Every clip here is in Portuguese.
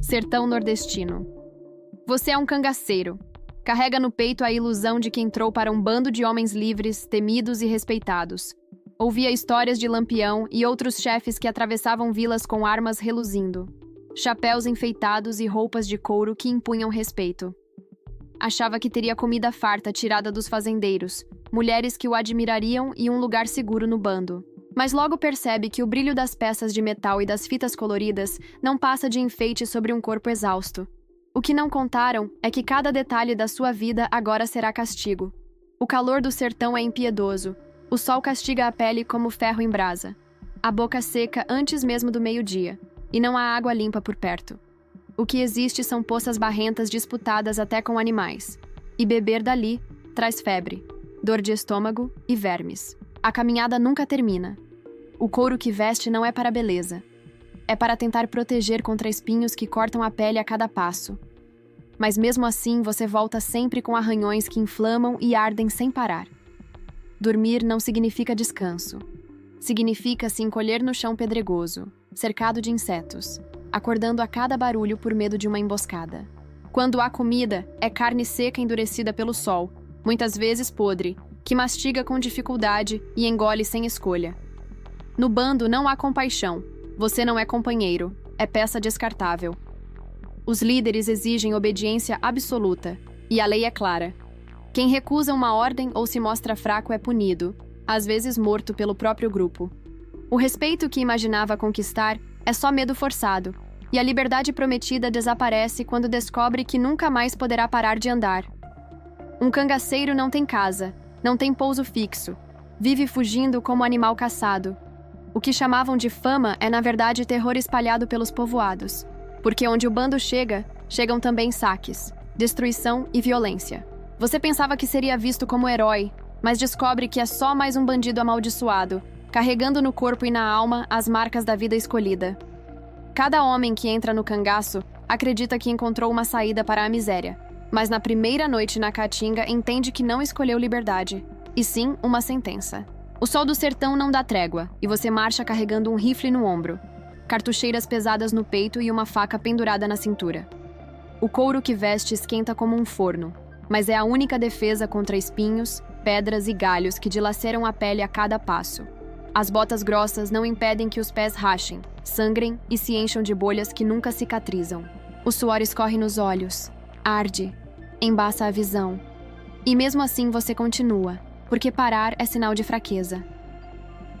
Sertão nordestino. Você é um cangaceiro. Carrega no peito a ilusão de que entrou para um bando de homens livres, temidos e respeitados. Ouvia histórias de Lampião e outros chefes que atravessavam vilas com armas reluzindo, chapéus enfeitados e roupas de couro que impunham respeito. Achava que teria comida farta tirada dos fazendeiros, mulheres que o admirariam e um lugar seguro no bando. Mas logo percebe que o brilho das peças de metal e das fitas coloridas não passa de enfeite sobre um corpo exausto. O que não contaram é que cada detalhe da sua vida agora será castigo. O calor do sertão é impiedoso. O sol castiga a pele como ferro em brasa. A boca seca antes mesmo do meio-dia, e não há água limpa por perto. O que existe são poças barrentas disputadas até com animais. E beber dali traz febre, dor de estômago e vermes. A caminhada nunca termina. O couro que veste não é para a beleza. É para tentar proteger contra espinhos que cortam a pele a cada passo. Mas mesmo assim, você volta sempre com arranhões que inflamam e ardem sem parar. Dormir não significa descanso. Significa se encolher no chão pedregoso, cercado de insetos, acordando a cada barulho por medo de uma emboscada. Quando há comida, é carne seca endurecida pelo sol, muitas vezes podre, que mastiga com dificuldade e engole sem escolha. No bando não há compaixão. Você não é companheiro, é peça descartável. Os líderes exigem obediência absoluta, e a lei é clara. Quem recusa uma ordem ou se mostra fraco é punido, às vezes morto pelo próprio grupo. O respeito que imaginava conquistar é só medo forçado, e a liberdade prometida desaparece quando descobre que nunca mais poderá parar de andar. Um cangaceiro não tem casa, não tem pouso fixo, vive fugindo como animal caçado. O que chamavam de fama é na verdade terror espalhado pelos povoados, porque onde o bando chega, chegam também saques, destruição e violência. Você pensava que seria visto como herói, mas descobre que é só mais um bandido amaldiçoado, carregando no corpo e na alma as marcas da vida escolhida. Cada homem que entra no cangaço acredita que encontrou uma saída para a miséria, mas na primeira noite na caatinga entende que não escolheu liberdade, e sim uma sentença. O sol do sertão não dá trégua, e você marcha carregando um rifle no ombro, cartucheiras pesadas no peito e uma faca pendurada na cintura. O couro que veste esquenta como um forno, mas é a única defesa contra espinhos, pedras e galhos que dilaceram a pele a cada passo. As botas grossas não impedem que os pés rachem, sangrem e se encham de bolhas que nunca cicatrizam. O suor escorre nos olhos, arde, embaça a visão. E mesmo assim você continua, porque parar é sinal de fraqueza.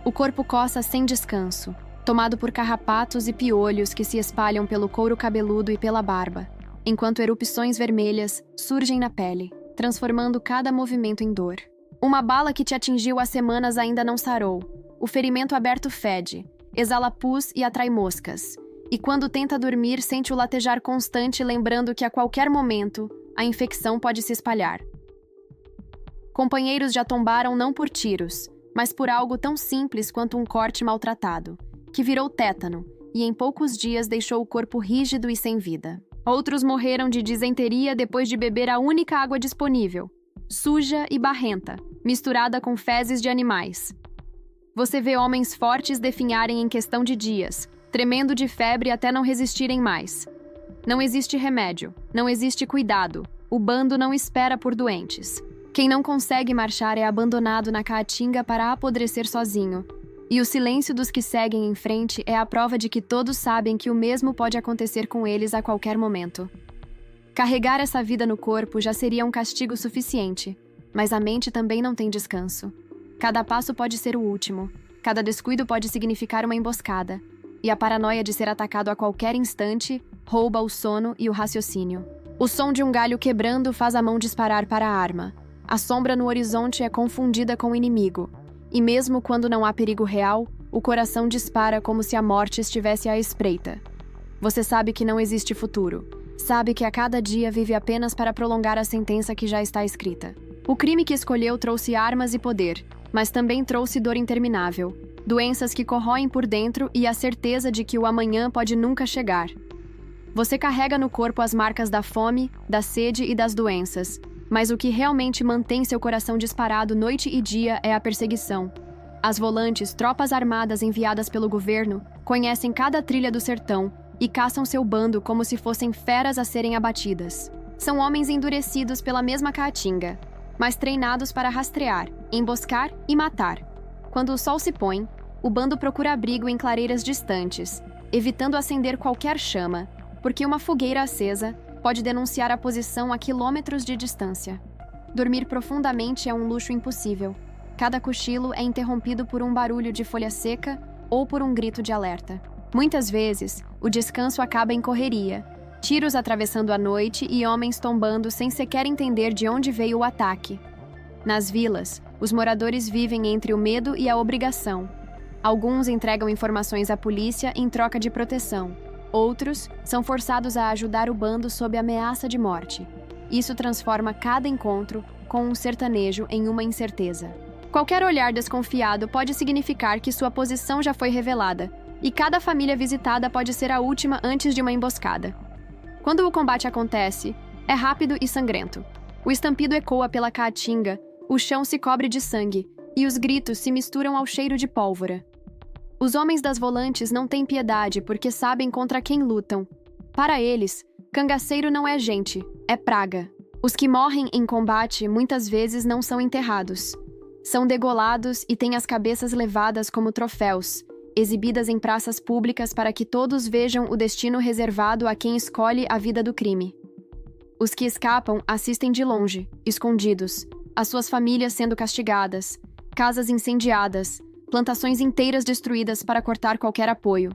O corpo coça sem descanso, tomado por carrapatos e piolhos que se espalham pelo couro cabeludo e pela barba, enquanto erupções vermelhas surgem na pele, transformando cada movimento em dor. Uma bala que te atingiu há semanas ainda não sarou. O ferimento aberto fede, exala pus e atrai moscas. E quando tenta dormir, sente o latejar constante, lembrando que a qualquer momento a infecção pode se espalhar. Companheiros já tombaram não por tiros, mas por algo tão simples quanto um corte maltratado, que virou tétano e em poucos dias deixou o corpo rígido e sem vida. Outros morreram de disenteria depois de beber a única água disponível, suja e barrenta, misturada com fezes de animais. Você vê homens fortes definharem em questão de dias, tremendo de febre até não resistirem mais. Não existe remédio, não existe cuidado, o bando não espera por doentes. Quem não consegue marchar é abandonado na caatinga para apodrecer sozinho. E o silêncio dos que seguem em frente é a prova de que todos sabem que o mesmo pode acontecer com eles a qualquer momento. Carregar essa vida no corpo já seria um castigo suficiente, mas a mente também não tem descanso. Cada passo pode ser o último, cada descuido pode significar uma emboscada, e a paranoia de ser atacado a qualquer instante rouba o sono e o raciocínio. O som de um galho quebrando faz a mão disparar para a arma. A sombra no horizonte é confundida com o inimigo, e mesmo quando não há perigo real, o coração dispara como se a morte estivesse à espreita. Você sabe que não existe futuro. Sabe que a cada dia vive apenas para prolongar a sentença que já está escrita. O crime que escolheu trouxe armas e poder, mas também trouxe dor interminável, doenças que corroem por dentro e a certeza de que o amanhã pode nunca chegar. Você carrega no corpo as marcas da fome, da sede e das doenças, mas o que realmente mantém seu coração disparado noite e dia é a perseguição. As volantes, tropas armadas enviadas pelo governo, conhecem cada trilha do sertão e caçam seu bando como se fossem feras a serem abatidas. São homens endurecidos pela mesma caatinga, mas treinados para rastrear, emboscar e matar. Quando o sol se põe, o bando procura abrigo em clareiras distantes, evitando acender qualquer chama, porque uma fogueira acesa pode denunciar a posição a quilômetros de distância. Dormir profundamente é um luxo impossível. Cada cochilo é interrompido por um barulho de folha seca ou por um grito de alerta. Muitas vezes, o descanso acaba em correria, tiros atravessando a noite e homens tombando sem sequer entender de onde veio o ataque. Nas vilas, os moradores vivem entre o medo e a obrigação. Alguns entregam informações à polícia em troca de proteção. Outros são forçados a ajudar o bando sob ameaça de morte. Isso transforma cada encontro com um sertanejo em uma incerteza. Qualquer olhar desconfiado pode significar que sua posição já foi revelada, e cada família visitada pode ser a última antes de uma emboscada. Quando o combate acontece, é rápido e sangrento. O estampido ecoa pela caatinga, o chão se cobre de sangue, e os gritos se misturam ao cheiro de pólvora. Os homens das volantes não têm piedade porque sabem contra quem lutam. Para eles, cangaceiro não é gente, é praga. Os que morrem em combate muitas vezes não são enterrados. São degolados e têm as cabeças levadas como troféus, exibidas em praças públicas para que todos vejam o destino reservado a quem escolhe a vida do crime. Os que escapam assistem de longe, escondidos, as suas famílias sendo castigadas, casas incendiadas, plantações inteiras destruídas para cortar qualquer apoio.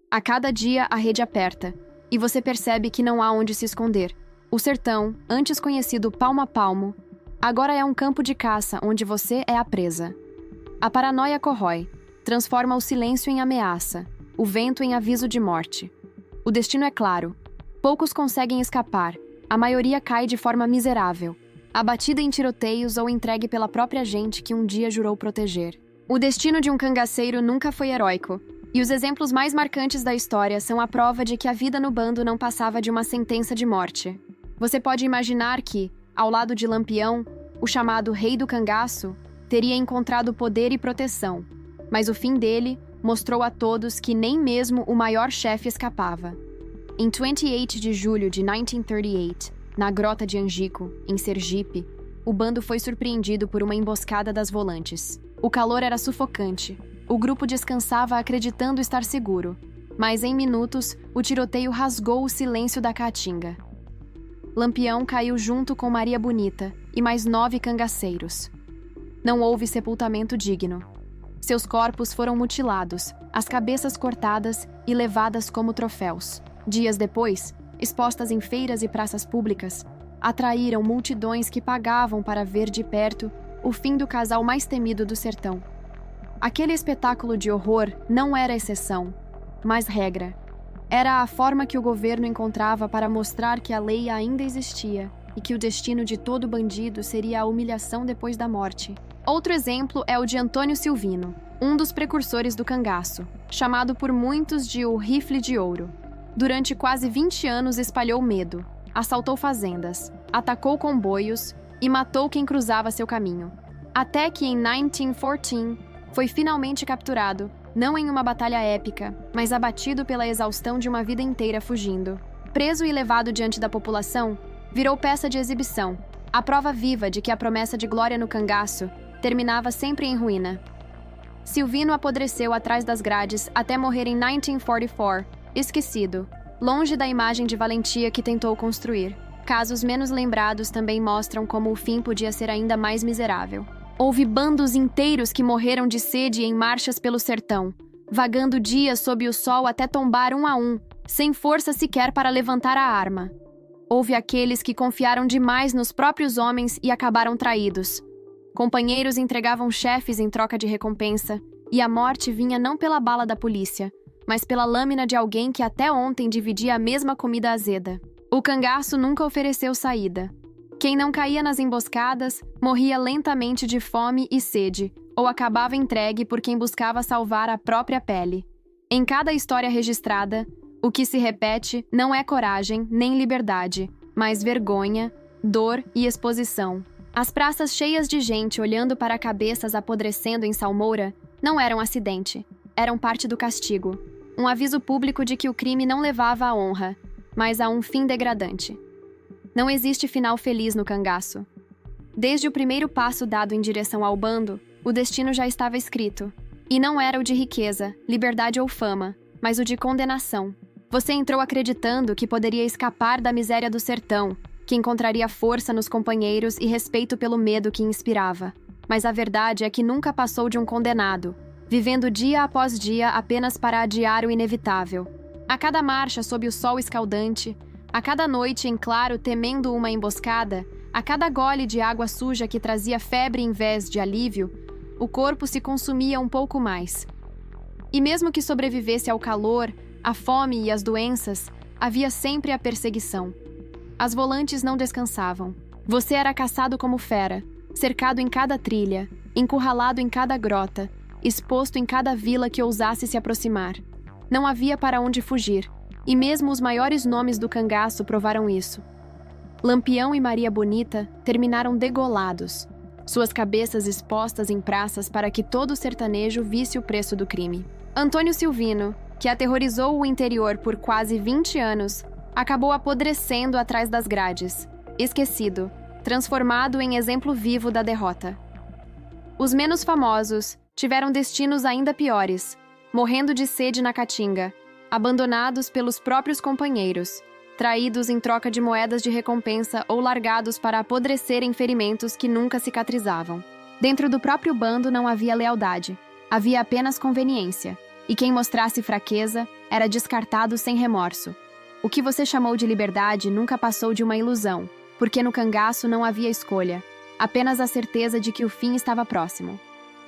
A cada dia a rede aperta, e você percebe que não há onde se esconder. O sertão, antes conhecido palmo a palmo, agora é um campo de caça onde você é a presa. A paranoia corrói, transforma o silêncio em ameaça, o vento em aviso de morte. O destino é claro. Poucos conseguem escapar, a maioria cai de forma miserável, abatida em tiroteios ou entregue pela própria gente que um dia jurou proteger. O destino de um cangaceiro nunca foi heróico, e os exemplos mais marcantes da história são a prova de que a vida no bando não passava de uma sentença de morte. Você pode imaginar que, ao lado de Lampião, o chamado Rei do Cangaço teria encontrado poder e proteção, mas o fim dele mostrou a todos que nem mesmo o maior chefe escapava. Em 28 de julho de 1938, na Grota de Angico, em Sergipe, o bando foi surpreendido por uma emboscada das volantes. O calor era sufocante. O grupo descansava acreditando estar seguro, mas em minutos o tiroteio rasgou o silêncio da caatinga. Lampião caiu junto com Maria Bonita e mais 9 cangaceiros. Não houve sepultamento digno. Seus corpos foram mutilados, as cabeças cortadas e levadas como troféus. Dias depois, expostas em feiras e praças públicas, atraíram multidões que pagavam para ver de perto o fim do casal mais temido do sertão. Aquele espetáculo de horror não era exceção, mas regra. Era a forma que o governo encontrava para mostrar que a lei ainda existia e que o destino de todo bandido seria a humilhação depois da morte. Outro exemplo é o de Antônio Silvino, um dos precursores do cangaço, chamado por muitos de o Rifle de Ouro. Durante quase 20 anos espalhou medo, assaltou fazendas, atacou comboios e matou quem cruzava seu caminho. Até que em 1914 foi finalmente capturado, não em uma batalha épica, mas abatido pela exaustão de uma vida inteira fugindo. Preso e levado diante da população, virou peça de exibição, a prova viva de que a promessa de glória no cangaço terminava sempre em ruína. Silvino apodreceu atrás das grades até morrer em 1944, esquecido, longe da imagem de valentia que tentou construir. Casos menos lembrados também mostram como o fim podia ser ainda mais miserável. Houve bandos inteiros que morreram de sede em marchas pelo sertão, vagando dias sob o sol até tombar um a um, sem força sequer para levantar a arma. Houve aqueles que confiaram demais nos próprios homens e acabaram traídos. Companheiros entregavam chefes em troca de recompensa, e a morte vinha não pela bala da polícia, mas pela lâmina de alguém que até ontem dividia a mesma comida azeda. O cangaço nunca ofereceu saída. Quem não caía nas emboscadas morria lentamente de fome e sede, ou acabava entregue por quem buscava salvar a própria pele. Em cada história registrada, o que se repete não é coragem nem liberdade, mas vergonha, dor e exposição. As praças cheias de gente olhando para cabeças apodrecendo em salmoura não eram acidente, eram parte do castigo. Um aviso público de que o crime não levava à honra, mas a um fim degradante. Não existe final feliz no cangaço. Desde o primeiro passo dado em direção ao bando, o destino já estava escrito. E não era o de riqueza, liberdade ou fama, mas o de condenação. Você entrou acreditando que poderia escapar da miséria do sertão, que encontraria força nos companheiros e respeito pelo medo que inspirava. Mas a verdade é que nunca passou de um condenado, vivendo dia após dia apenas para adiar o inevitável. A cada marcha sob o sol escaldante, a cada noite em claro temendo uma emboscada, a cada gole de água suja que trazia febre em vez de alívio, o corpo se consumia um pouco mais. E mesmo que sobrevivesse ao calor, à fome e às doenças, havia sempre a perseguição. As volantes não descansavam. Você era caçado como fera, cercado em cada trilha, encurralado em cada grota, exposto em cada vila que ousasse se aproximar. Não havia para onde fugir, e mesmo os maiores nomes do cangaço provaram isso. Lampião e Maria Bonita terminaram degolados, suas cabeças expostas em praças para que todo sertanejo visse o preço do crime. Antônio Silvino, que aterrorizou o interior por quase 20 anos, acabou apodrecendo atrás das grades, esquecido, transformado em exemplo vivo da derrota. Os menos famosos tiveram destinos ainda piores, morrendo de sede na caatinga, abandonados pelos próprios companheiros, traídos em troca de moedas de recompensa ou largados para apodrecer em ferimentos que nunca cicatrizavam. Dentro do próprio bando não havia lealdade, havia apenas conveniência, e quem mostrasse fraqueza era descartado sem remorso. O que você chamou de liberdade nunca passou de uma ilusão, porque no cangaço não havia escolha, apenas a certeza de que o fim estava próximo.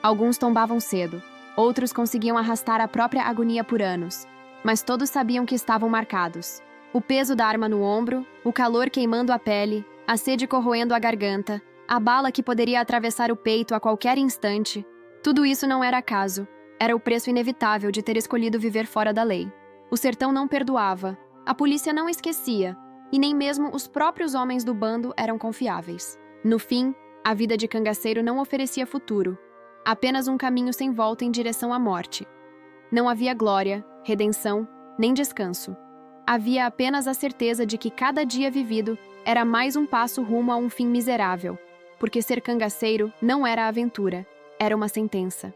Alguns tombavam cedo, outros conseguiam arrastar a própria agonia por anos, mas todos sabiam que estavam marcados. O peso da arma no ombro, o calor queimando a pele, a sede corroendo a garganta, a bala que poderia atravessar o peito a qualquer instante, tudo isso não era acaso, era o preço inevitável de ter escolhido viver fora da lei. O sertão não perdoava, a polícia não esquecia, e nem mesmo os próprios homens do bando eram confiáveis. No fim, a vida de cangaceiro não oferecia futuro, apenas um caminho sem volta em direção à morte. Não havia glória, redenção, nem descanso. Havia apenas a certeza de que cada dia vivido era mais um passo rumo a um fim miserável, porque ser cangaceiro não era aventura, era uma sentença.